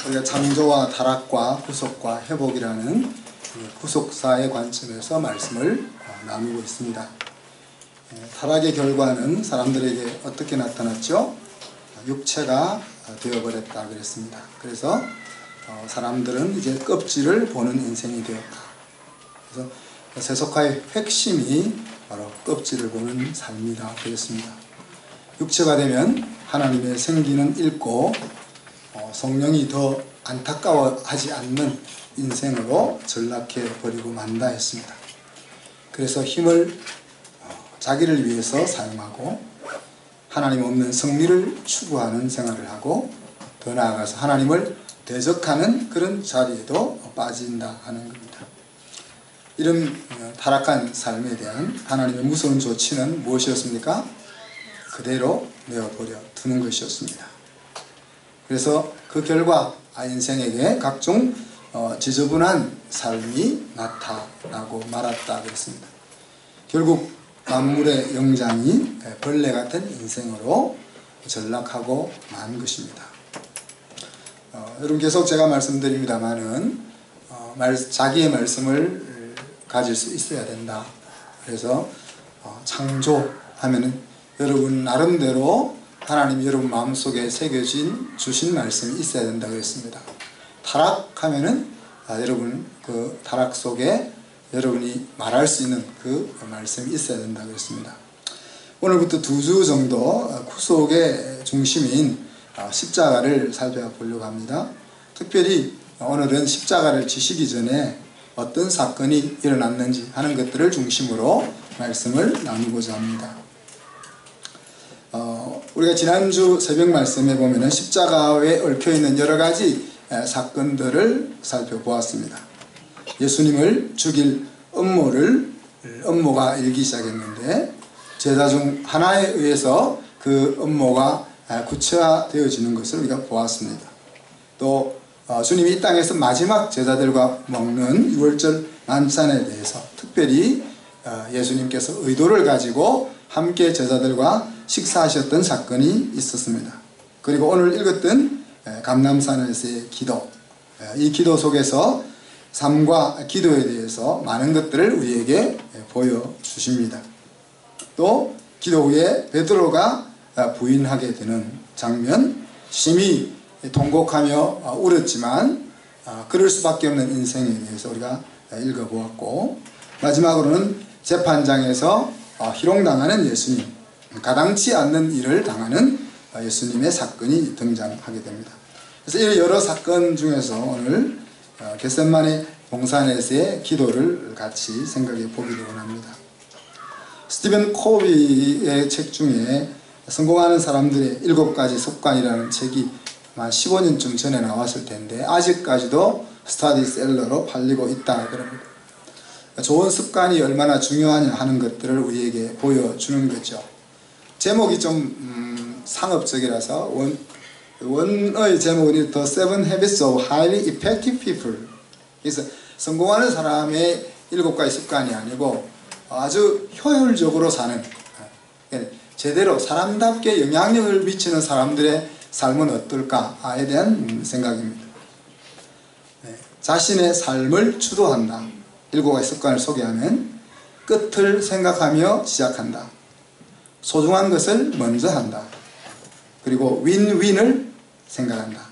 우리가 창조와 타락과 구속과 회복이라는 구속사의 관점에서 말씀을 나누고 있습니다. 타락의 결과는 사람들에게 어떻게 나타났죠? 육체가 되어버렸다 그랬습니다. 그래서 사람들은 이제 껍질을 보는 인생이 되었다. 그래서 세속화의 핵심이 바로 껍질을 보는 삶이다 그랬습니다. 육체가 되면 하나님의 생기는 잃고 성령이 더 안타까워하지 않는 인생으로 전락해 버리고 만다 했습니다. 그래서 힘을 자기를 위해서 사용하고 하나님 없는 성리를 추구하는 생활을 하고 더 나아가서 하나님을 대적하는 그런 자리에도 빠진다 하는 겁니다. 이런 타락한 삶에 대한 하나님의 무서운 조치는 무엇이었습니까? 그대로 내어버려 두는 것이었습니다. 그래서 그 결과 인생에게 각종 지저분한 삶이 나타나고 말았다 그랬습니다. 결국 만물의 영장이 벌레 같은 인생으로 전락하고 만 것입니다. 여러분 계속 제가 말씀드립니다마는 자기의 말씀을 가질 수 있어야 된다. 그래서 창조하면은 여러분 나름대로 하나님이 여러분 마음속에 주신 말씀이 있어야 된다 그랬습니다. 타락하면은 여러분 그 타락 속에 여러분이 말할 수 있는 그 말씀이 있어야 된다 그랬습니다. 오늘부터 2주 정도 구속의 중심인 십자가를 살펴보려고 합니다. 특별히 오늘은 십자가를 지시기 전에 어떤 사건이 일어났는지 하는 것들을 중심으로 말씀을 나누고자 합니다. 우리가 지난주 새벽 말씀에 보면은 십자가에 얽혀있는 여러가지 사건들을 살펴보았습니다. 예수님을 죽일 음모가 일기 시작했는데 제자 중 하나에 의해서 그 음모가 구체화되어지는 것을 우리가 보았습니다. 또 주님이 이 땅에서 마지막 제자들과 먹는 유월절 만찬에 대해서 특별히 예수님께서 의도를 가지고 함께 제자들과 식사하셨던 사건이 있었습니다. 그리고 오늘 읽었던 감람산에서의 기도, 이 기도 속에서 삶과 기도에 대해서 많은 것들을 우리에게 보여주십니다. 또 기도 후에 베드로가 부인하게 되는 장면, 심히 통곡하며 울었지만 그럴 수밖에 없는 인생에 대해서 우리가 읽어보았고, 마지막으로는 재판장에서 희롱당하는 예수님, 가당치 않는 일을 당하는 예수님의 사건이 등장하게 됩니다. 그래서 이 여러 사건 중에서 오늘 겟세마네 동산에서의 기도를 같이 생각해 보기를 원합니다. 스티븐 코비의 책 중에 성공하는 사람들의 7가지 습관이라는 책이 한 15년쯤 전에 나왔을 텐데 아직까지도 스타디셀러로 팔리고 있다 그럽니다. 좋은 습관이 얼마나 중요하냐 하는 것들을 우리에게 보여주는 거죠. 제목이 좀 상업적이라서 원의 제목은 The 7 Habits of Highly Effective People. 그래서 성공하는 사람의 7가지 습관이 아니고 아주 효율적으로 사는, 제대로 사람답게 영향력을 미치는 사람들의 삶은 어떨까에 대한 생각입니다. 자신의 삶을 주도한다. 7가지 습관을 소개하면 끝을 생각하며 시작한다. 소중한 것을 먼저 한다. 그리고 윈윈을 생각한다.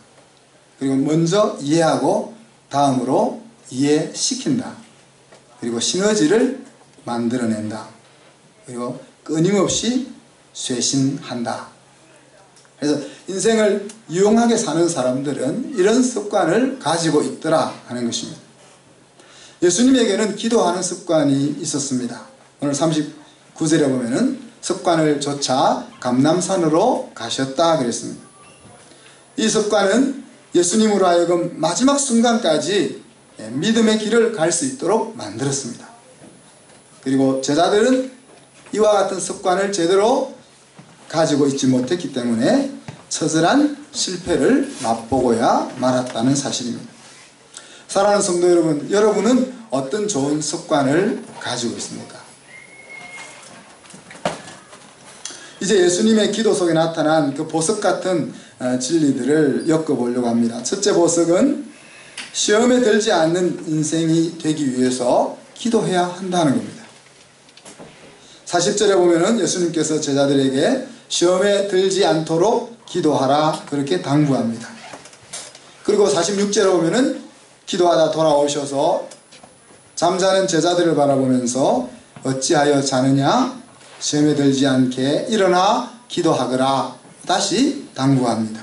그리고 먼저 이해하고 다음으로 이해시킨다. 그리고 시너지를 만들어낸다. 그리고 끊임없이 쇄신한다. 그래서 인생을 유용하게 사는 사람들은 이런 습관을 가지고 있더라 하는 것입니다. 예수님에게는 기도하는 습관이 있었습니다. 오늘 39절에 보면은 습관을 좇아 감람산으로 가셨다 그랬습니다. 이 습관은 예수님으로 하여금 마지막 순간까지 믿음의 길을 갈 수 있도록 만들었습니다. 그리고 제자들은 이와 같은 습관을 제대로 가지고 있지 못했기 때문에 처절한 실패를 맛보고야 말았다는 사실입니다. 사랑하는 성도 여러분, 여러분은 어떤 좋은 습관을 가지고 있습니까? 이제 예수님의 기도 속에 나타난 그 보석 같은 진리들을 엮어보려고 합니다. 첫째 보석은 시험에 들지 않는 인생이 되기 위해서 기도해야 한다는 겁니다. 40절에 보면은 예수님께서 제자들에게 시험에 들지 않도록 기도하라 그렇게 당부합니다. 그리고 46절에 보면은 기도하다 돌아오셔서 잠자는 제자들을 바라보면서 어찌하여 자느냐 시험에 들지 않게 일어나 기도하거라 다시 당부합니다.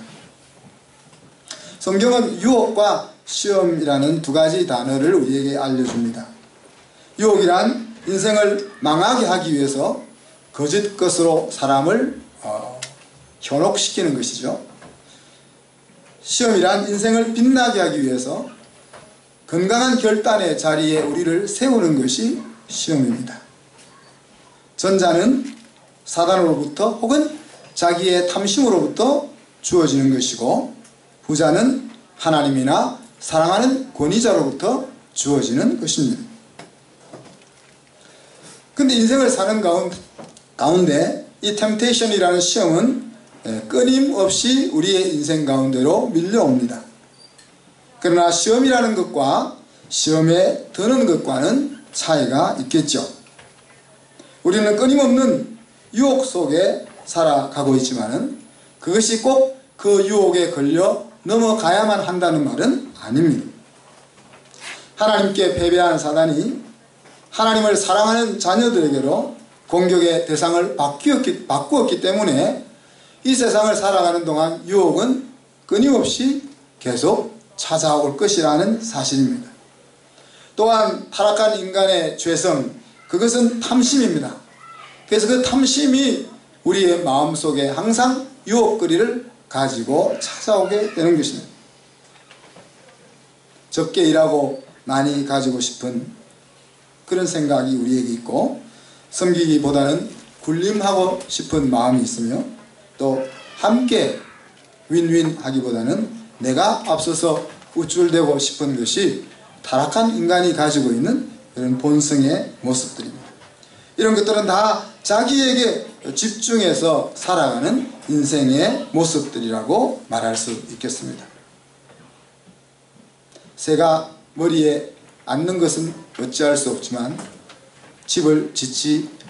성경은 유혹과 시험이라는 두 가지 단어를 우리에게 알려줍니다. 유혹이란 인생을 망하게 하기 위해서 거짓 것으로 사람을 현혹시키는 것이죠. 시험이란 인생을 빛나게 하기 위해서 건강한 결단의 자리에 우리를 세우는 것이 시험입니다. 전자는 사단으로부터 혹은 자기의 탐심으로부터 주어지는 것이고 후자는 하나님이나 사랑하는 권위자로부터 주어지는 것입니다. 근데 인생을 사는 가운데 이 템테이션이라는 시험은 끊임없이 우리의 인생 가운데로 밀려옵니다. 그러나 시험이라는 것과 시험에 드는 것과는 차이가 있겠죠. 우리는 끊임없는 유혹 속에 살아가고 있지만은 그것이 꼭 그 유혹에 걸려 넘어가야만 한다는 말은 아닙니다. 하나님께 패배한 사단이 하나님을 사랑하는 자녀들에게로 공격의 대상을 바꾸었기 때문에 이 세상을 살아가는 동안 유혹은 끊임없이 계속 찾아올 것이라는 사실입니다. 또한 타락한 인간의 죄성, 그것은 탐심입니다. 그래서 그 탐심이 우리의 마음속에 항상 유혹거리를 가지고 찾아오게 되는 것입니다. 적게 일하고 많이 가지고 싶은 그런 생각이 우리에게 있고 섬기기보다는 군림하고 싶은 마음이 있으며 또 함께 윈윈 하기보다는 내가 앞서서 우쭐대고 싶은 것이 타락한 인간이 가지고 있는 그런 본성의 모습들입니다. 이런 것들은 다 자기에게 집중해서 살아가는 인생의 모습들이라고 말할 수 있겠습니다. 새가 머리에 앉는 것은 어찌할 수 없지만 집을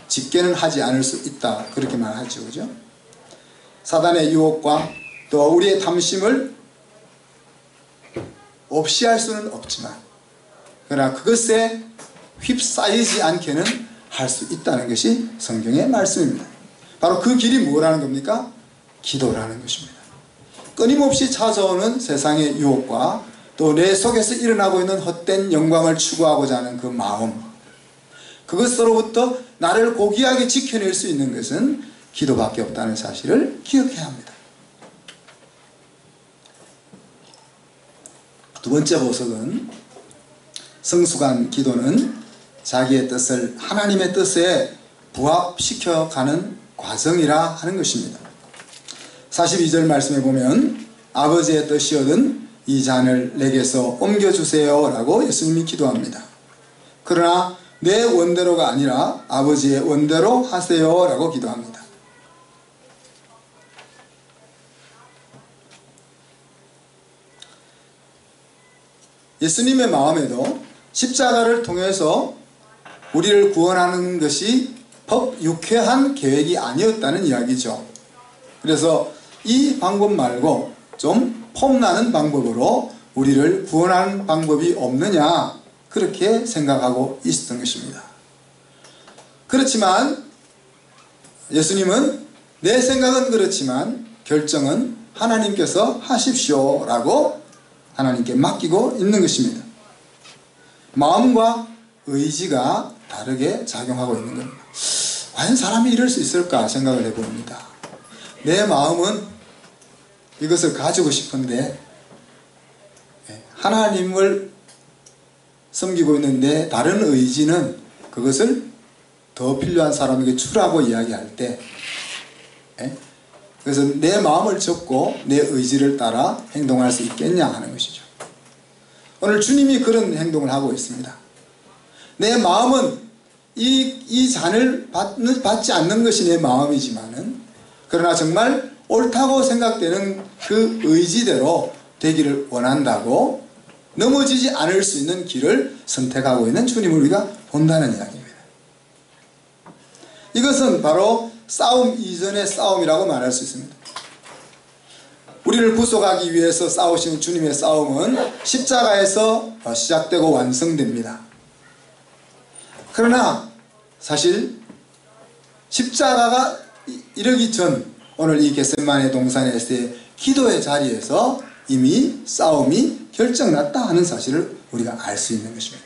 짓게는 하지 않을 수 있다 그렇게 말하죠. 그죠? 사단의 유혹과 또 우리의 탐심을 없이 할 수는 없지만 그러나 그것에 휩싸이지 않게는 할 수 있다는 것이 성경의 말씀입니다. 바로 그 길이 뭐라는 겁니까? 기도라는 것입니다. 끊임없이 찾아오는 세상의 유혹과 또 내 속에서 일어나고 있는 헛된 영광을 추구하고자 하는 그 마음, 그것으로부터 나를 고귀하게 지켜낼 수 있는 것은 기도밖에 없다는 사실을 기억해야 합니다. 두 번째 보석은 성숙한 기도는 자기의 뜻을 하나님의 뜻에 부합시켜가는 과정이라 하는 것입니다. 42절 말씀에 보면 아버지의 뜻이거든 이 잔을 내게서 옮겨주세요 라고 예수님이 기도합니다. 그러나 내 원대로가 아니라 아버지의 원대로 하세요 라고 기도합니다. 예수님의 마음에도 십자가를 통해서 우리를 구원하는 것이 유쾌한 계획이 아니었다는 이야기죠. 그래서 이 방법 말고 좀 폼나는 방법으로 우리를 구원하는 방법이 없느냐 그렇게 생각하고 있었던 것입니다. 그렇지만 예수님은 내 생각은 그렇지만 결정은 하나님께서 하십시오 라고 하나님께 맡기고 있는 것입니다. 마음과 의지가 다르게 작용하고 있는 겁니다. 과연 사람이 이럴 수 있을까 생각을 해봅니다. 내 마음은 이것을 가지고 싶은데 하나님을 섬기고 있는 내 다른 의지는 그것을 더 필요한 사람에게 주라고 이야기할 때 그래서 내 마음을 접고 내 의지를 따라 행동할 수 있겠냐 하는 것이죠. 오늘 주님이 그런 행동을 하고 있습니다. 내 마음은 이 잔을 받지 않는 것이 내 마음이지만은 그러나 정말 옳다고 생각되는 그 의지대로 되기를 원한다고 넘어지지 않을 수 있는 길을 선택하고 있는 주님을 우리가 본다는 이야기입니다. 이것은 바로 싸움 이전의 싸움이라고 말할 수 있습니다. 우리를 구속하기 위해서 싸우시는 주님의 싸움은 십자가에서 시작되고 완성됩니다. 그러나 사실 십자가가 이르기 전 오늘 이 겟세마네 동산에서의 기도의 자리에서 이미 싸움이 결정났다 하는 사실을 우리가 알 수 있는 것입니다.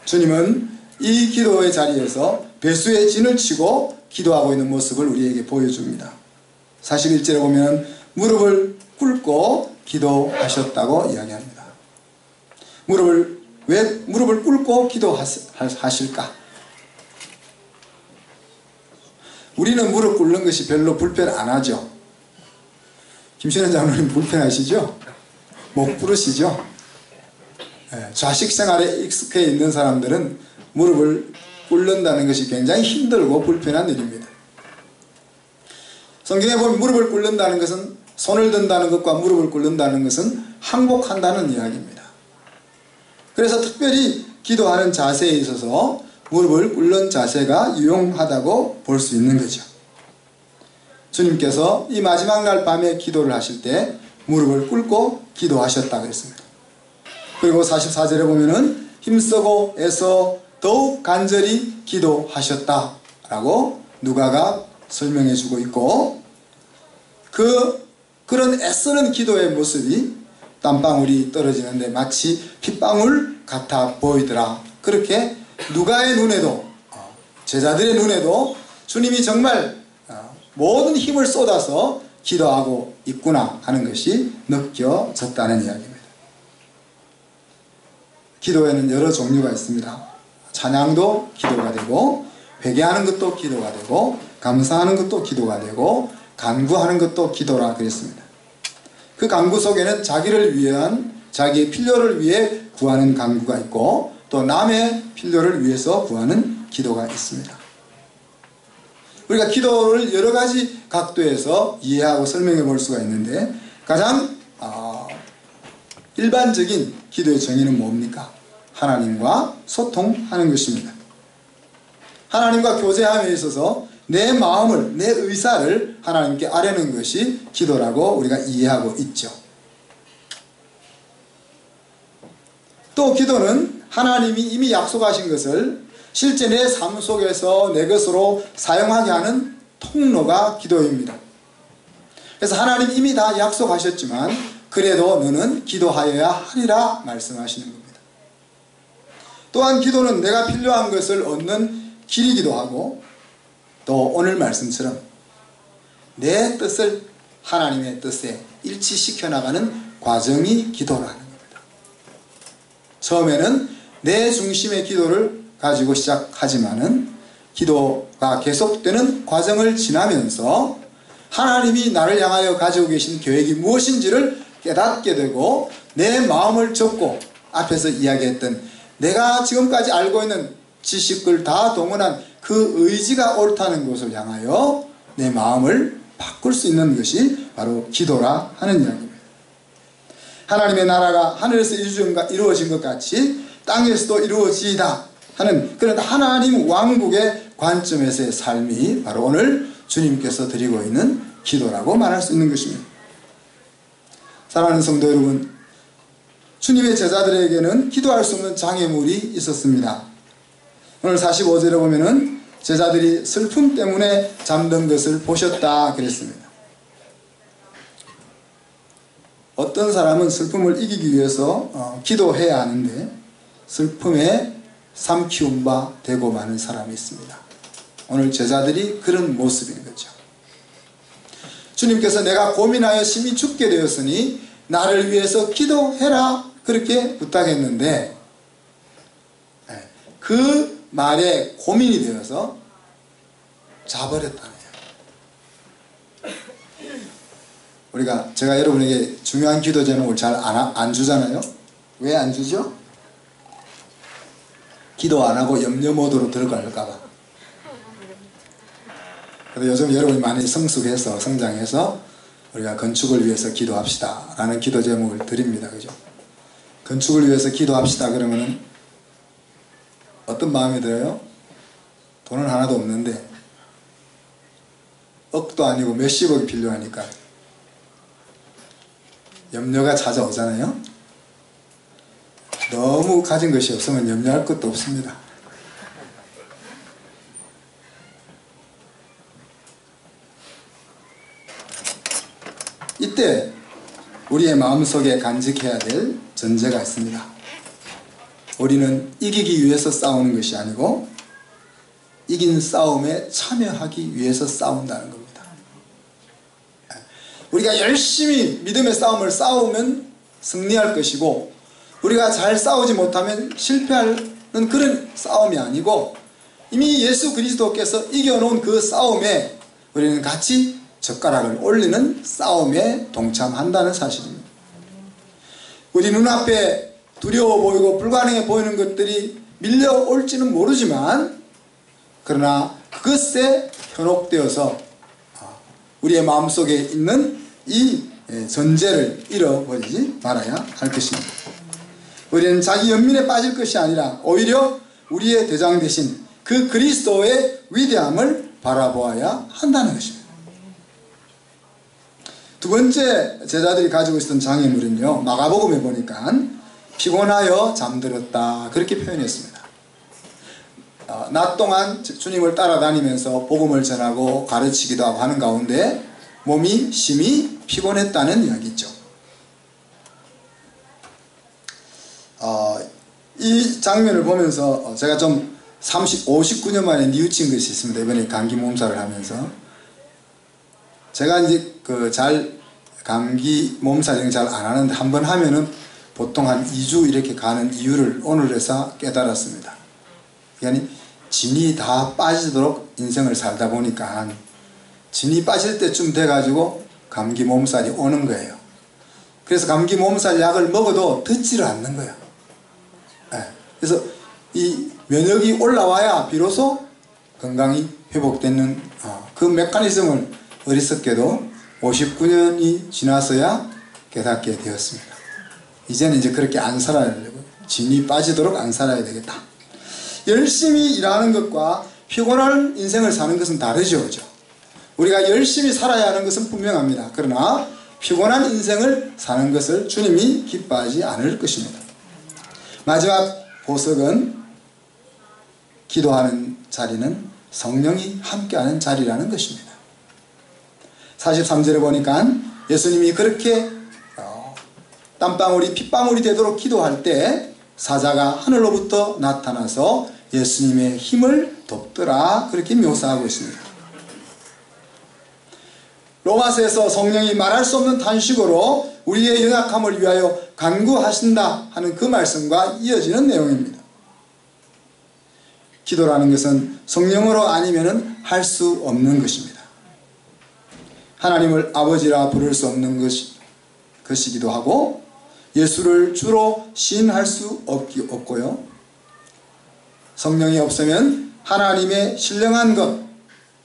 주님은 이 기도의 자리에서 배수의 진을 치고 기도하고 있는 모습을 우리에게 보여줍니다. 41절에 보면 무릎을 꿇고 기도하셨다고 이야기합니다. 왜 무릎을 꿇고 기도하실까? 우리는 무릎 꿇는 것이 별로 불편 안 하죠. 김신현 장로님 불편하시죠? 목 부르시죠? 좌식 생활에 익숙해 있는 사람들은 무릎을 꿇는다는 것이 굉장히 힘들고 불편한 일입니다. 성경에 보면 무릎을 꿇는다는 것은 손을 든다는 것과 무릎을 꿇는다는 것은 항복한다는 이야기입니다. 그래서 특별히 기도하는 자세에 있어서 무릎을 꿇는 자세가 유용하다고 볼 수 있는 거죠. 주님께서 이 마지막 날 밤에 기도를 하실 때 무릎을 꿇고 기도하셨다 그랬습니다. 그리고 44절에 보면은 힘쓰고 애써 더욱 간절히 기도하셨다라고 누가가 설명해 주고 있고, 그런 애쓰는 기도의 모습이 땀방울이 떨어지는데 마치 핏방울 같아 보이더라. 그렇게 누가의 눈에도, 제자들의 눈에도 주님이 정말 모든 힘을 쏟아서 기도하고 있구나 하는 것이 느껴졌다는 이야기입니다. 기도에는 여러 종류가 있습니다. 찬양도 기도가 되고, 회개하는 것도 기도가 되고, 감사하는 것도 기도가 되고, 간구하는 것도 기도라 그랬습니다. 그 간구 속에는 자기를 위한, 자기의 필요를 위해 구하는 간구가 있고, 또 남의 필요를 위해서 구하는 기도가 있습니다. 우리가 기도를 여러 가지 각도에서 이해하고 설명해 볼 수가 있는데, 가장 일반적인 기도의 정의는 뭡니까? 하나님과 소통하는 것입니다. 하나님과 교제함에 있어서 내 마음을, 내 의사를 하나님께 아뢰는 것이 기도라고 우리가 이해하고 있죠. 또 기도는 하나님이 이미 약속하신 것을 실제 내 삶 속에서 내 것으로 사용하게 하는 통로가 기도입니다. 그래서 하나님 이미 다 약속하셨지만 그래도 너는 기도하여야 하리라 말씀하시는 겁니다. 또한 기도는 내가 필요한 것을 얻는 길이기도 하고, 또 오늘 말씀처럼 내 뜻을 하나님의 뜻에 일치시켜 나가는 과정이 기도라는 겁니다. 처음에는 내 중심의 기도를 가지고 시작하지만은 기도가 계속되는 과정을 지나면서 하나님이 나를 향하여 가지고 계신 계획이 무엇인지를 깨닫게 되고, 내 마음을 접고 앞에서 이야기했던 내가 지금까지 알고 있는 지식을 다 동원한 그 의지가 옳다는 것을 향하여 내 마음을 바꿀 수 있는 것이 바로 기도라 하는 이야기입니다. 하나님의 나라가 하늘에서 이루어진 것 같이 땅에서도 이루어지이다 하는 그런 하나님 왕국의 관점에서의 삶이 바로 오늘 주님께서 드리고 있는 기도라고 말할 수 있는 것입니다. 사랑하는 성도 여러분, 주님의 제자들에게는 기도할 수 없는 장애물이 있었습니다. 오늘 45절에 보면은 제자들이 슬픔 때문에 잠든 것을 보셨다 그랬습니다. 어떤 사람은 슬픔을 이기기 위해서 기도해야 하는데 슬픔에 삼키운 바 되고 마는 사람이 있습니다. 오늘 제자들이 그런 모습인 거죠. 주님께서 내가 고민하여 심히 죽게 되었으니 나를 위해서 기도해라 그렇게 부탁했는데, 그 말에 고민이 되어서 자버렸다는 거예요. 제가 여러분에게 중요한 기도 제목을 잘 안 주잖아요. 왜 안 주죠? 기도 안 하고 염려 모드로 들어갈까봐. 그래서 요즘 여러분이 많이 성숙해서 성장해서 우리가 건축을 위해서 기도합시다 라는 기도 제목을 드립니다. 그죠? 건축을 위해서 기도합시다 그러면은 어떤 마음이 들어요? 돈은 하나도 없는데 억도 아니고 몇십억이 필요하니까 염려가 찾아오잖아요. 너무 가진 것이 없으면 염려할 것도 없습니다. 이때 우리의 마음속에 간직해야 될 전제가 있습니다. 우리는 이기기 위해서 싸우는 것이 아니고 이긴 싸움에 참여하기 위해서 싸운다는 겁니다. 우리가 열심히 믿음의 싸움을 싸우면 승리할 것이고 우리가 잘 싸우지 못하면 실패하는 그런 싸움이 아니고 이미 예수 그리스도께서 이겨놓은 그 싸움에 우리는 같이 젓가락을 올리는 싸움에 동참한다는 사실입니다. 우리 눈앞에 두려워 보이고 불가능해 보이는 것들이 밀려올지는 모르지만 그러나 그것에 현혹되어서 우리의 마음속에 있는 이 전제를 잃어버리지 말아야 할 것입니다. 우리는 자기 연민에 빠질 것이 아니라 오히려 우리의 대장 되신 그 그리스도의 위대함을 바라보아야 한다는 것입니다. 두 번째 제자들이 가지고 있었던 장애물은요, 마가복음에 보니까 피곤하여 잠들었다 그렇게 표현했습니다. 낮 동안 주님을 따라다니면서 복음을 전하고 가르치기도 하고 하는 가운데 몸이 심히 피곤했다는 이야기죠. 이 장면을 보면서 제가 좀 59년 만에 뉘우친 것이 있습니다. 이번에 감기 몸살을 하면서 제가 이제 감기 몸살을 잘 안 하는데 한 번 하면은 보통 한 2주 이렇게 가는 이유를 오늘에서 깨달았습니다. 그러니까 진이 다 빠지도록 인생을 살다 보니까 진이 빠질 때쯤 돼가지고 감기 몸살이 오는 거예요. 그래서 감기 몸살 약을 먹어도 듣지를 않는 거예요. 그래서 이 면역이 올라와야 비로소 건강이 회복되는 그 메커니즘을 어리석게도 59년이 지나서야 깨닫게 되었습니다. 이제는 이제 그렇게 안 살아야 되고 진이 빠지도록 안 살아야 되겠다. 열심히 일하는 것과 피곤한 인생을 사는 것은 다르죠. 그죠? 우리가 열심히 살아야 하는 것은 분명합니다. 그러나 피곤한 인생을 사는 것을 주님이 기뻐하지 않을 것입니다. 마지막 보석은 기도하는 자리는 성령이 함께하는 자리라는 것입니다. 43절에 보니까 예수님이 그렇게 땀방울이 핏방울이 되도록 기도할 때 사자가 하늘로부터 나타나서 예수님의 힘을 돕더라 그렇게 묘사하고 있습니다. 로마서에서 성령이 말할 수 없는 탄식으로 우리의 연약함을 위하여 간구하신다 하는 그 말씀과 이어지는 내용입니다. 기도라는 것은 성령으로 아니면 할 수 없는 것입니다. 하나님을 아버지라 부를 수 없는 것이기도 하고 예수를 주로 시인할 수 없고요. 성령이 없으면 하나님의 신령한 것,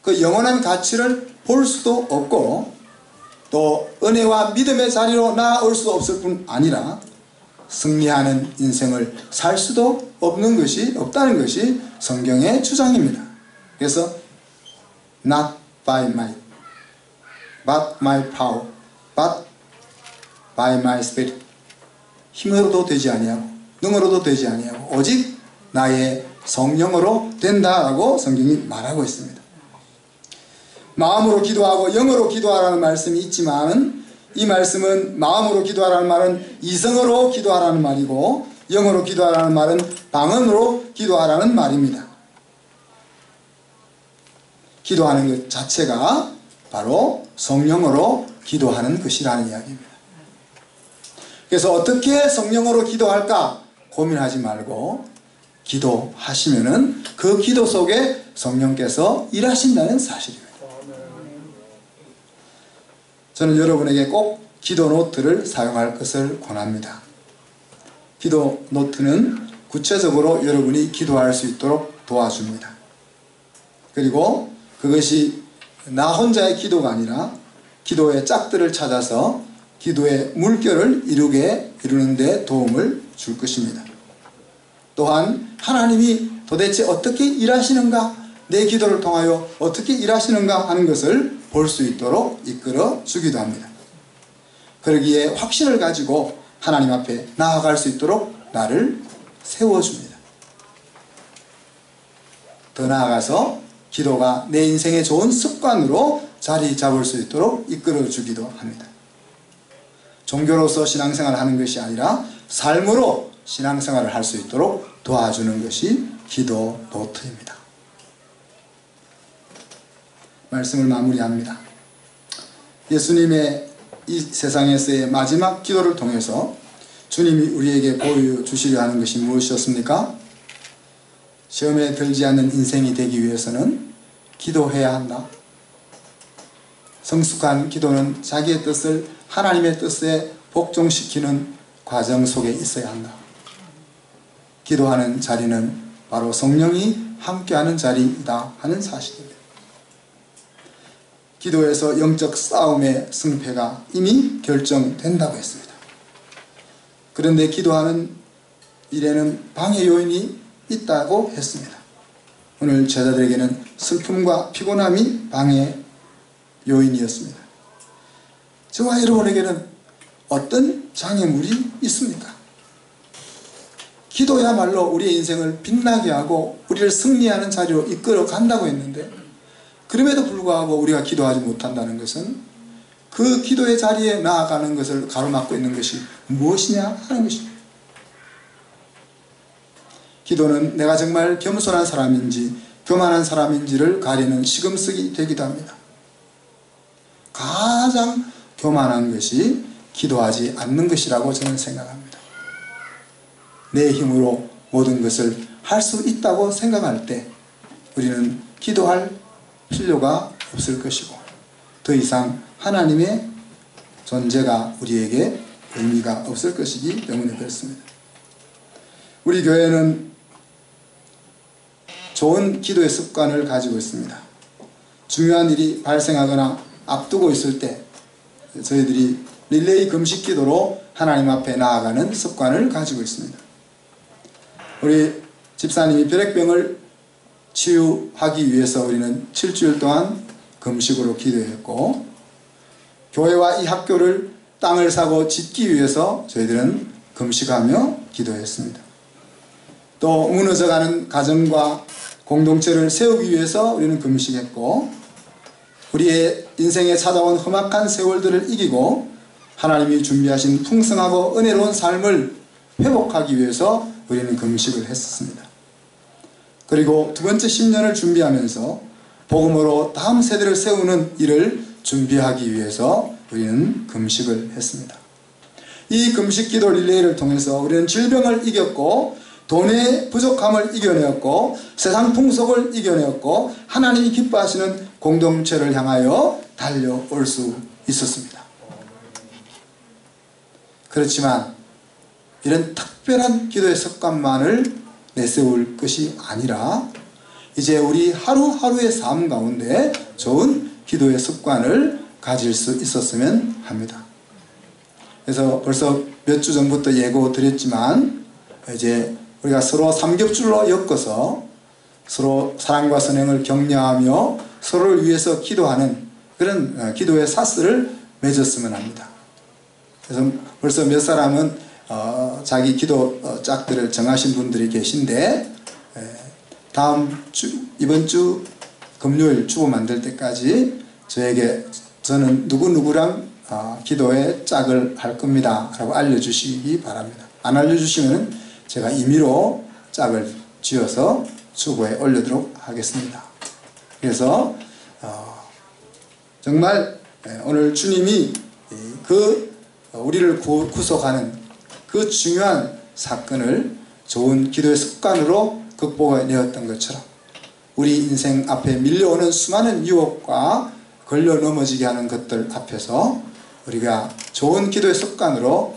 그 영원한 가치를 볼 수도 없고 또 은혜와 믿음의 자리로 나아올 수 없을 뿐 아니라 승리하는 인생을 살 수도 없다는 것이 성경의 주장입니다. 그래서 not by might, but my power, but by my spirit. 힘으로도 되지 아니하고 능으로도 되지 아니하고 오직 나의 성령으로 된다라고 성경이 말하고 있습니다. 마음으로 기도하고 영으로 기도하라는 말씀이 있지만 이 말씀은 마음으로 기도하라는 말은 이성으로 기도하라는 말이고 영으로 기도하라는 말은 방언으로 기도하라는 말입니다. 기도하는 것 자체가 바로 성령으로 기도하는 것이라는 이야기입니다. 그래서 어떻게 성령으로 기도할까 고민하지 말고 기도하시면은 그 기도 속에 성령께서 일하신다는 사실입니다. 저는 여러분에게 꼭 기도 노트를 사용할 것을 권합니다. 기도 노트는 구체적으로 여러분이 기도할 수 있도록 도와줍니다. 그리고 그것이 나 혼자의 기도가 아니라 기도의 짝들을 찾아서 기도의 물결을 이루는 데 도움을 줄 것입니다. 또한 하나님이 도대체 어떻게 일하시는가, 내 기도를 통하여 어떻게 일하시는가 하는 것을 볼 수 있도록 이끌어 주기도 합니다. 그러기에 확신을 가지고 하나님 앞에 나아갈 수 있도록 나를 세워줍니다. 더 나아가서 기도가 내 인생의 좋은 습관으로 자리 잡을 수 있도록 이끌어 주기도 합니다. 종교로서 신앙생활을 하는 것이 아니라 삶으로 신앙생활을 할 수 있도록 도와주는 것이 기도 노트입니다. 말씀을 마무리합니다. 예수님의 이 세상에서의 마지막 기도를 통해서 주님이 우리에게 보여주시려 하는 것이 무엇이었습니까? 시험에 들지 않는 인생이 되기 위해서는 기도해야 한다. 성숙한 기도는 자기의 뜻을 하나님의 뜻에 복종시키는 과정 속에 있어야 한다. 기도하는 자리는 바로 성령이 함께하는 자리이다 하는 사실입니다. 기도에서 영적 싸움의 승패가 이미 결정된다고 했습니다. 그런데 기도하는 일에는 방해 요인이 있다고 했습니다. 오늘 제자들에게는 슬픔과 피곤함이 방해 요인이었습니다. 저와 여러분에게는 어떤 장애물이 있습니까? 기도야말로 우리의 인생을 빛나게 하고 우리를 승리하는 자리로 이끌어 간다고 했는데, 그럼에도 불구하고 우리가 기도하지 못한다는 것은 그 기도의 자리에 나아가는 것을 가로막고 있는 것이 무엇이냐 하는 것입니다. 기도는 내가 정말 겸손한 사람인지 교만한 사람인지를 가리는 시금석이 되기도 합니다. 가장 교만한 것이 기도하지 않는 것이라고 저는 생각합니다. 내 힘으로 모든 것을 할 수 있다고 생각할 때 우리는 기도할 필요가 없을 것이고 더 이상 하나님의 존재가 우리에게 의미가 없을 것이기 때문에 그렇습니다. 우리 교회는 좋은 기도의 습관을 가지고 있습니다. 중요한 일이 발생하거나 앞두고 있을 때 저희들이 릴레이 금식 기도로 하나님 앞에 나아가는 습관을 가지고 있습니다. 우리 집사님이 혈액병을 치유하기 위해서 우리는 7주일 동안 금식으로 기도했고, 교회와 이 학교를 땅을 사고 짓기 위해서 저희들은 금식하며 기도했습니다. 또 무너져가는 가정과 공동체를 세우기 위해서 우리는 금식했고, 우리의 인생에 찾아온 험악한 세월들을 이기고 하나님이 준비하신 풍성하고 은혜로운 삶을 회복하기 위해서 우리는 금식을 했었습니다. 그리고 두 번째 10년을 준비하면서 복음으로 다음 세대를 세우는 일을 준비하기 위해서 우리는 금식을 했습니다. 이 금식 기도 릴레이를 통해서 우리는 질병을 이겼고 돈의 부족함을 이겨내었고 세상 풍속을 이겨내었고 하나님이 기뻐하시는 공동체를 향하여 달려올 수 있었습니다. 그렇지만 이런 특별한 기도의 습관만을 내세울 것이 아니라 이제 우리 하루하루의 삶 가운데 좋은 기도의 습관을 가질 수 있었으면 합니다. 그래서 벌써 몇 주 전부터 예고 드렸지만 이제 우리가 서로 삼겹줄로 엮어서 서로 사랑과 선행을 격려하며 서로를 위해서 기도하는 그런 기도의 사슬을 맺었으면 합니다. 그래서 벌써 몇 사람은 자기 기도 짝들을 정하신 분들이 계신데 이번 주 금요일 주보 만들 때까지 저는 누구누구랑 기도의 짝을 할 겁니다 라고 알려주시기 바랍니다. 안 알려주시면 제가 임의로 짝을 지어서 주보에 올리도록 하겠습니다. 그래서 정말 오늘 주님이 우리를 구속하는 그 중요한 사건을 좋은 기도의 습관으로 극복해내었던 것처럼 우리 인생 앞에 밀려오는 수많은 유혹과 걸려 넘어지게 하는 것들 앞에서 우리가 좋은 기도의 습관으로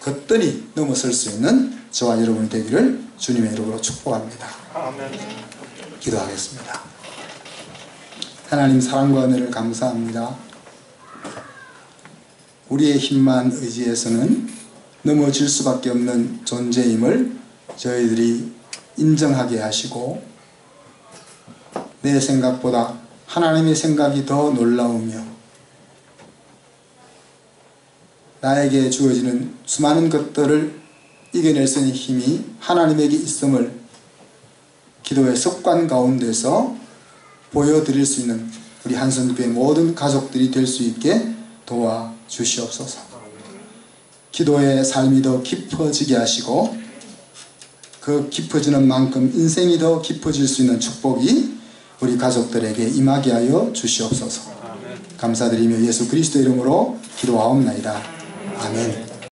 거뜬히 넘어설 수 있는 저와 여러분이 되기를 주님의 이름으로 축복합니다. 아멘. 기도하겠습니다. 하나님 사랑과 은혜를 감사합니다. 우리의 힘만 의지해서는 넘어질 수밖에 없는 존재임을 저희들이 인정하게 하시고, 내 생각보다 하나님의 생각이 더 놀라우며 나에게 주어지는 수많은 것들을 이겨낼 수 있는 힘이 하나님에게 있음을 기도의 습관 가운데서 보여드릴 수 있는 우리 한선교회 모든 가족들이 될 수 있게 도와주시옵소서. 기도의 삶이 더 깊어지게 하시고, 그 깊어지는 만큼 인생이 더 깊어질 수 있는 축복이 우리 가족들에게 임하게 하여 주시옵소서. 감사드리며 예수 그리스도 이름으로 기도하옵나이다. 아멘.